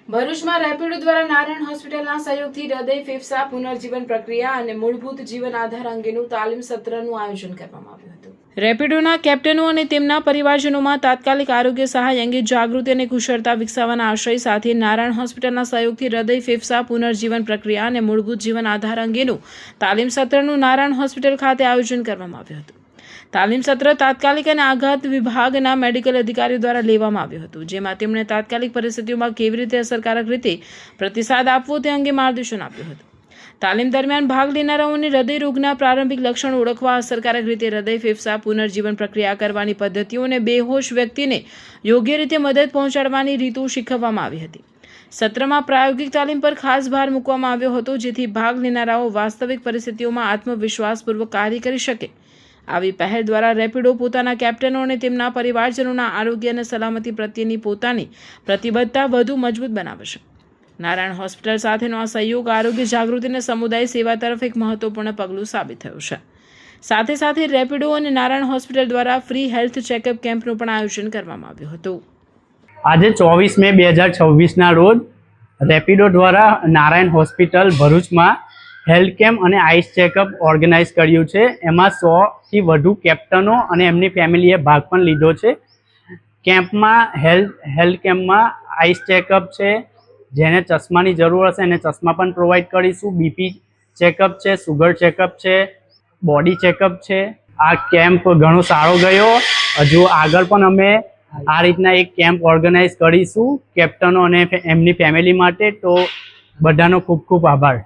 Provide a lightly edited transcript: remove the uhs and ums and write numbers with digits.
ભરૂચમાં રેપિડો દ્વારા નારાયણ હોસ્પિટલના સહયોગથી હૃદય ફેફસા પુનર્જીવન પ્રક્રિયા અને મૂળભૂત જીવન આધાર અંગેનું તાલીમ સત્રનું આયોજન કરવામાં આવ્યું હતું। રેપિડોના કેપ્ટનો અને તેમના પરિવારજનોમાં તાત્કાલિક આરોગ્ય સહાય અંગે જાગૃતિ અને કુશળતા વિકસાવવાના આશય સાથે નારાયણ હોસ્પિટલના સહયોગથી હૃદય ફેફસા પુનર્જીવન પ્રક્રિયા અને મૂળભૂત જીવન આધાર અંગેનું તાલીમ સત્રનું નારાયણ હોસ્પિટલ ખાતે આયોજન કરવામાં આવ્યું હતું। તાલીમ સત્ર તાત્કાલિક અને આઘાત વિભાગના મેડિકલ અધિકારીઓ દ્વારા લેવામાં આવ્યું હતું, જેમાં તેમણે તાત્કાલિક પરિસ્થિતિઓમાં કેવી રીતે અસરકારક રીતે પ્રતિસાદ આપવો તે અંગે માર્ગદર્શન આપ્યું હતું। તાલીમ દરમિયાન ભાગ લેનારાઓને હૃદય રોગના પ્રારંભિક લક્ષણો ઓળખવા, અસરકારક રીતે હૃદય ફેફસા પુનર્જીવન પ્રક્રિયા કરવાની પદ્ધતિઓ અને બેહોશ વ્યક્તિને યોગ્ય રીતે મદદ પહોંચાડવાની રીતો શીખવવામાં આવી હતી। સત્રમાં પ્રાયોગિક તાલીમ પર ખાસ ભાર મૂકવામાં આવ્યો હતો, જેથી ભાગ લેનારાઓ વાસ્તવિક પરિસ્થિતિઓમાં આત્મવિશ્વાસપૂર્વક કાર્ય કરી શકે। આવી પહેલ દ્વારા રેપિડો પોતાના કેપ્ટનો અને તેમના પરિવારજનોના આરોગ્ય અને સલામતી પ્રત્યેની પોતાની પ્રતિબદ્ધતા વધુ મજબૂત બનાવશે। નારાયણ હોસ્પિટલ સાથેનો આ સહયોગ આરોગ્ય જાગૃતિ અને સમુદાય સેવા તરફ એક મહત્વપૂર્ણ પગલું સાબિત થયું છે। સાથે સાથે રેપિડો અને નારાયણ હોસ્પિટલ દ્વારા ફ્રી હેલ્થ ચેકઅપ કેમ્પનું પણ આયોજન કરવામાં આવ્યું હતું। આજે 24 મે 2026ના રોજ રેપિડો દ્વારા નારાયણ હોસ્પિટલ ભરૂચમાં હેલ્થ કેમ્પ અને આઈસ ચેકઅપ ઓર્ગેનાઇઝ કર્યું છે। એમાં 100થી વધુ કેપ્ટનો અને એમની ફેમિલીએ ભાગ પણ લીધો છે। કેમ્પમાં હેલ્થ કેમ્પમાં આઈસ ચેકઅપ છે, જેને ચશ્માની જરૂર હશે એને ચશ્મા પણ પ્રોવાઈડ કરીશું। બીપી ચેકઅપ છે, સુગર ચેકઅપ છે, બોડી ચેકઅપ છે। આ કેમ્પ ઘણો સારો ગયો। હજુ આગળ પણ અમે આ રીતના એક કેમ્પ ઓર્ગેનાઇઝ કરીશું કેપ્ટનો અને એમની ફેમિલી માટે। તો બધાનો ખૂબ ખૂબ આભાર।